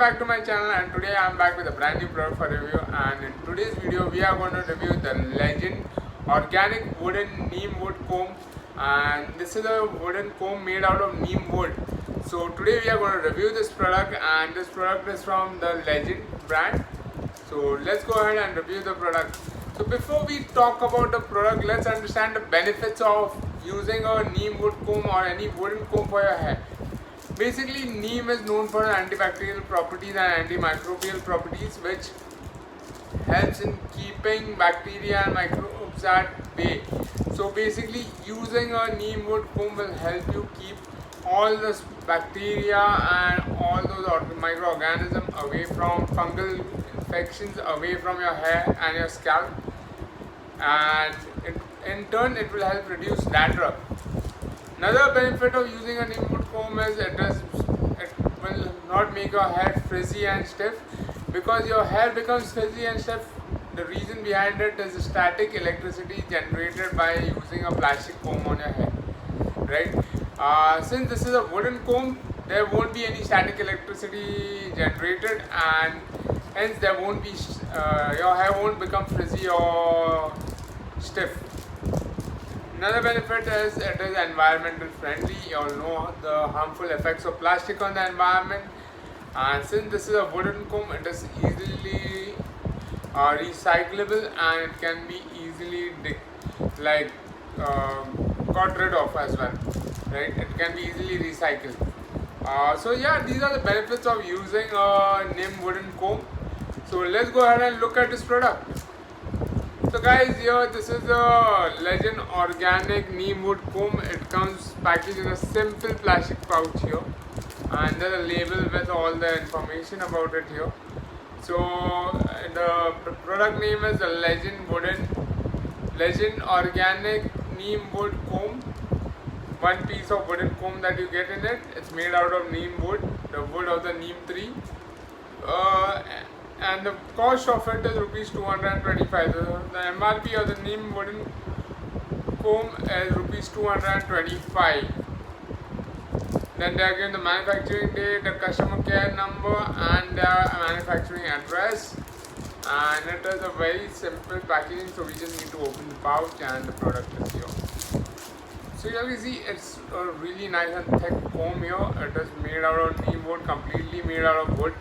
back to my channel, and today I am back with a brand new product for review. And in today's video we are going to review the Legend Organic Wooden Neem Wood Comb, and this is a wooden comb made out of neem wood. So today we are going to review this product, and this product is from the Legend brand. So let's go ahead and review the product. So before we talk about the product, let's understand the benefits of using a neem wood comb or any wooden comb for your hair. Basically, neem is known for antibacterial properties and antimicrobial properties, which helps in keeping bacteria and microbes at bay. So basically, using a neem wood comb will help you keep all this bacteria and all those microorganisms away from fungal infections, away from your hair and your scalp, and in turn it will help reduce dandruff. Another benefit of using a neem wood comb is it will not make your hair frizzy and stiff. Because your hair becomes frizzy and stiff, the reason behind it is the static electricity generated by using a plastic comb on your hair, right? Since this is a wooden comb, there won't be any static electricity generated, and hence there won't be your hair won't become frizzy or stiff. Another benefit is it is environmental friendly. You all know the harmful effects of plastic on the environment, and since this is a wooden comb, it is easily recyclable, and it can be easily got rid of as well, right? It can be easily recycled. So yeah, these are the benefits of using a neem wooden comb. So let's go ahead and look at this product. So guys, here this is a Legend Organic Neem Wood Comb. It comes packaged in a simple plastic pouch here, and there's a label with all the information about it here. So the product name is the Legend Organic Neem Wood Comb. One piece of wooden comb that you get in it. It's made out of neem wood, the wood of the neem tree. And the cost of it is rupees 225. The M.R.P of the neem wooden comb is rupees 225. Then they are given the manufacturing date, the customer care number, and the manufacturing address. And it is a very simple packaging, so we just need to open the pouch and the product is here. So here we see it's a really nice and thick comb here. It is made out of neem wood, completely made out of wood.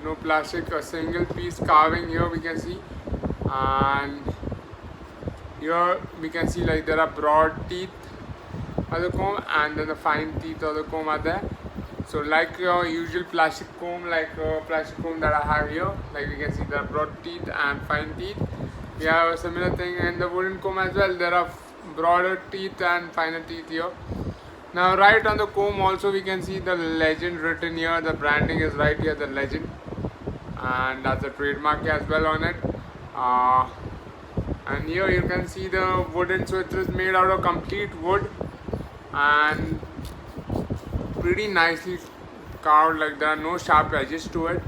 No plastic, a single piece carving here we can see, and here we can see like there are broad teeth of the comb, and then the fine teeth of the comb are there. So like your usual plastic comb, like a plastic comb that I have here, like we can see there are broad teeth and fine teeth. We have a similar thing in the wooden comb as well. There are broader teeth and finer teeth here. Now right on the comb also we can see the Legend written here. The branding is right here, the Legend, and that's a trademark as well on it. And here you can see the wooden, so it is made out of complete wood and pretty nicely carved, like there are no sharp edges to it,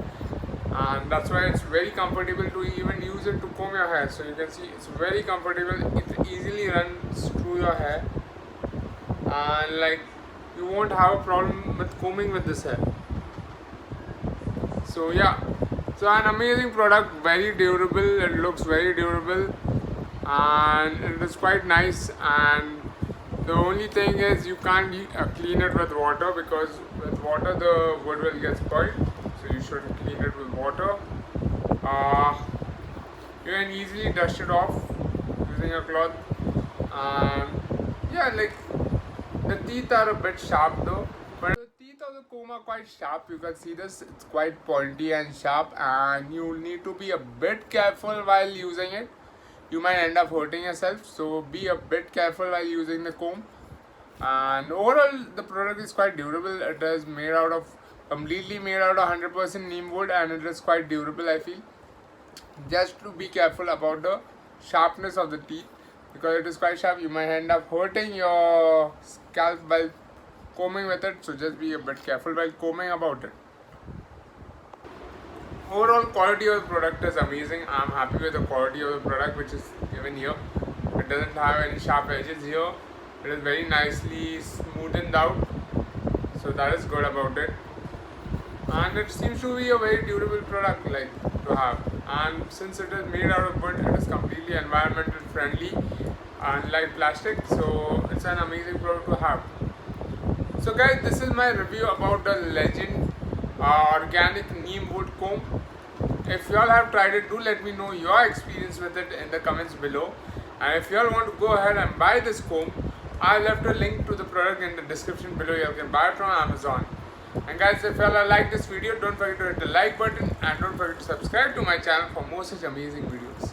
and that's why it's very comfortable to even use it to comb your hair. So you can see it's very comfortable, it easily runs through your hair, and like you won't have a problem with combing with this hair. So yeah, so an amazing product, very durable. It looks very durable and it is quite nice. And the only thing is you can't clean it with water, because with water the wood will get spoiled. So you should clean it with water. You can easily dust it off using a cloth. And yeah, like the teeth are a bit sharp though, but the teeth of the comb are quite sharp. You can see this, it's quite pointy and sharp, and you need to be a bit careful while using it. You might end up hurting yourself, so be a bit careful while using the comb. And overall the product is quite durable. It is made out of completely made out of 100% neem wood, and it is quite durable, I feel. Just to be careful about the sharpness of the teeth, because it is quite sharp. You might end up hurting your scalp while combing with it, so just be a bit careful while combing about it. Overall quality of the product is amazing. I am happy with the quality of the product which is given here. It doesn't have any sharp edges here. It is very nicely smoothened out, so that is good about it. and it seems to be a very durable product to have. And since it is made out of wood, it is completely environmental friendly, unlike plastic. So it's an amazing product to have. So guys, this is my review about the Legend organic neem wood comb. If you all have tried it, do let me know your experience with it in the comments below. And if you all want to go ahead and buy this comb, I left a link to the product in the description below. You can buy it from Amazon. And guys, if you all like this video, don't forget to hit the like button and don't forget to subscribe to my channel for more such amazing videos.